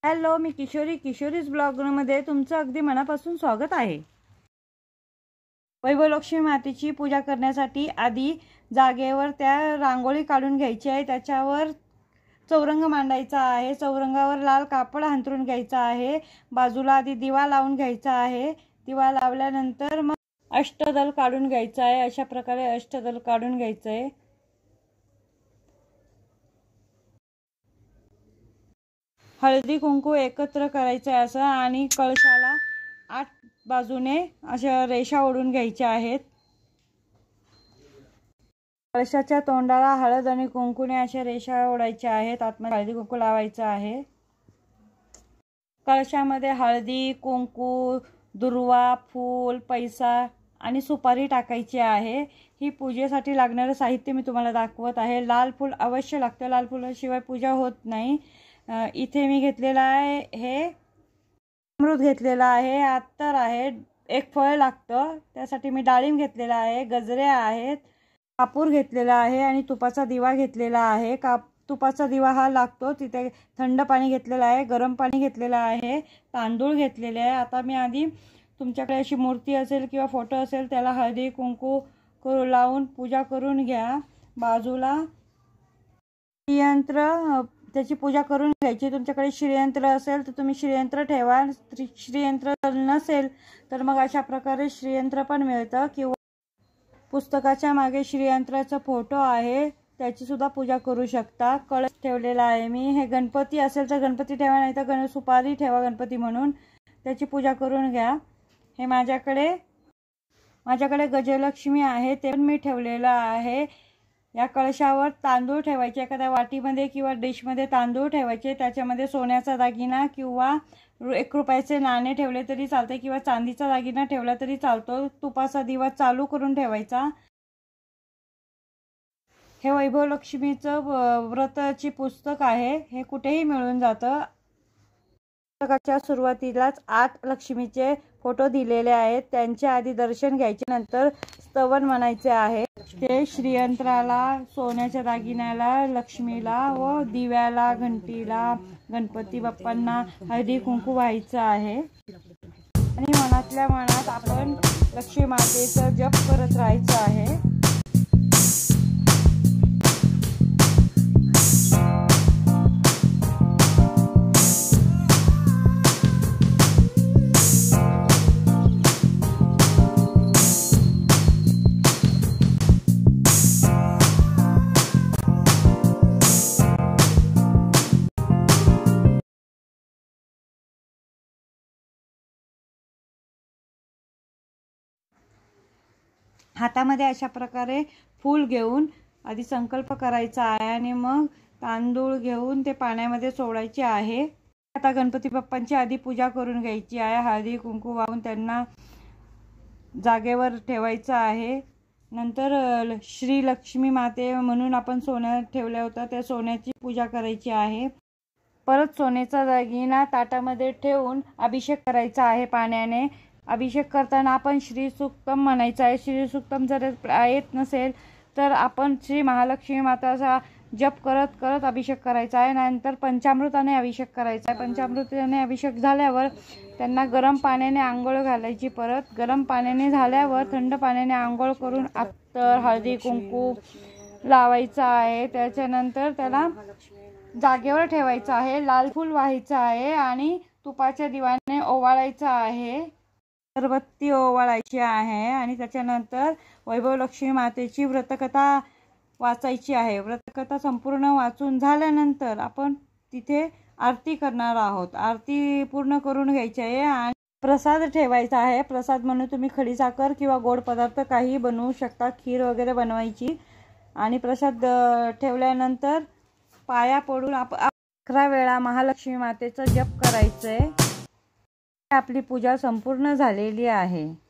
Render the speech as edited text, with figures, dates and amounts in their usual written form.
Hello, मी किशोरीज ब्लॉगमध्ये तुमचं अगदी मनापासून स्वागत आहे। वैभवलक्ष्मी मातेची पूजा करण्यासाठी आधी जागेवर त्या रांगोळी काढून घ्यायची आहे। त्याच्यावर चौरंग मांडायचा आहे। चौरंगावर लाल कापड अंथरून घ्यायचा आहे। बाजूला आधी दिवा लावून घ्यायचा आहे। दिवा लावल्यानंतर मग अष्टदल काढून घ्यायचा आहे। अशा प्रकारे अष्टदल काढून घ्यायचं आहे। हळदी कुंकू एकत्र करायचं आहे असं, आणि कळशाला 8 बाजूने अशा रेषा ओढून घ्यायच्या आहेत। कळशाच्या तोंडाला हळद आणि कुंकूने अशा रेषा ओढायच्या आहेत। आतमध्ये हळदी कुंकू लावायचं आहे। कळशामध्ये हळदी कुंकू, दुर्वा, फूल, पैसा आणि सुपारी टाकायची आहे। ही पूजेसाठी लागणारे साहित्य मी तुम्हाला दाखवत आहे। लाल फूल अवश्य लागतं, लाल फुलाशिवाय पूजा होत नाही। इथे मी घेतलेला आहे हे अमृत घेतलेला आहे, अत्तर आहे, एक फळ लागतं त्यासाठी मी डाळिंब घेतलेला आहे, गजरे आहेत, कापूर घेतलेला आहे आणि तुपाचा दिवा घेतलेला आहे। तुपाचा दिवा हा लागतो। तिथे थंड पाणी घेतलेलं आहे, गरम पाणी घेतलेलं आहे, तांदूळ घेतलेले आहे। आता मी आधी तुमच्याकडे अशी मूर्ती असेल किंवा फोटो असेल त्याला हळदी कुंकू लावून पूजा करून घ्या। बाजूला श्रीयंत्र त्याची पूजा करून घ्यायची। तुमच्याकडे श्रीयंत्र असेल तर तुम्ही श्रीयंत्र ठेवा, श्रीयंत्र नसेल तर मग अशा प्रकारे श्रीयंत्र पण मिळतं, किंवा पुस्तकाच्या मागे श्रीयंत्राचा फोटो आहे त्याची सुद्धा पूजा करू शकता। कळश ठेवलेला आहे मी। हे गणपती असेल तर गणपती ठेवा, नाही तर सुपारी ठेवा गणपती म्हणून, त्याची पूजा करून घ्या। हे माझ्याकडे गजलक्ष्मी आहे ते पण मी ठेवलेलं आहे। या कळशावर तांदूळ ठेवायचे, एखाद्या वाटीमध्ये किंवा डिशमध्ये तांदूळ ठेवायचे। त्याच्यामध्ये सोन्याचा दागिना किंवा 1 रुपयाचे नाणे ठेवले तरी चालते, किंवा चांदीचा दागिना ठेवला तरी चालतो। तुपाचा दिवा चालू करून ठेवायचा। हे वैभवलक्ष्मीचं व्रताची पुस्तक आहे, हे कुठेही मिळून जातं। पुस्तकाच्या सुरुवातीलाच 8 लक्ष्मीचे फोटो दिलेले आहेत, त्यांचे आधी दर्शन घ्यायचे, नंतर स्तवन म्हणायचे आहे। ते श्रीयंत्राला, सोन्याच्या दागिन्याला, लक्ष्मीला व दिव्याला, घंटीला, गणपती बाप्पांना हळदी कुंकू व्हायचं आहे। आणि मनातल्या मनात आपण लक्ष्मी मातेचा जप करत राहायचं आहे। हातामध्ये अशा प्रकारे फूल घेऊन आधी संकल्प करायचा आहे, आणि मग तांदूळ घेऊन ते पाण्यामध्ये सोडायचे आहे। आता गणपती बाप्पांची आधी पूजा करून घ्यायची आहे। हळदी कुंकू वाहून त्यांना जागेवर ठेवायचं आहे। नंतर श्री लक्ष्मी माते म्हणून आपण सोन्यात ठेवलं होतं, त्या सोन्याची पूजा करायची आहे। परत सोन्याचा दागिना ताटामध्ये ठेवून अभिषेक करायचा आहे पाण्याने। अभिषेक करताना आपण श्री सुक्तम म्हणायचं आहे। श्री सुक्तम जर येत नसेल तर आपण श्री महालक्ष्मी माताचा जप करत करत अभिषेक करायचा आहे। नंतर पंचामृताने अभिषेक करायचा आहे। पंचामृताने अभिषेक झाल्यावर त्यांना गरम पाण्याने आंघोळ घालायची। परत गरम पाण्याने झाल्यावर थंड पाण्याने आंघोळ करून अत्तर, हळदी कुंकू लावायचं आहे। त्याच्यानंतर त्याला जागेवर ठेवायचं आहे, लाल फूल व्हायचं आहे आणि तुपाच्या दिव्याने ओवाळायचं आहे, अगरबत्ती ओवाळायची आहे। आणि त्याच्यानंतर वैभवलक्ष्मी मातेची व्रतकथा वाचायची आहे। व्रतकथा संपूर्ण वाचून झाल्यानंतर आपण तिथे आरती करणार आहोत। आरती पूर्ण करून घ्यायची आहे आणि प्रसाद ठेवायचा आहे। प्रसाद म्हणून तुम्ही खडीसाखर किंवा गोड पदार्थ काही बनवू शकता, खीर वगैरे बनवायची। आणि प्रसाद ठेवल्यानंतर पाया पडून 11 वेळा महालक्ष्मी मातेचा जप करायचंय। आपली पूजा संपूर्ण झालेली आहे।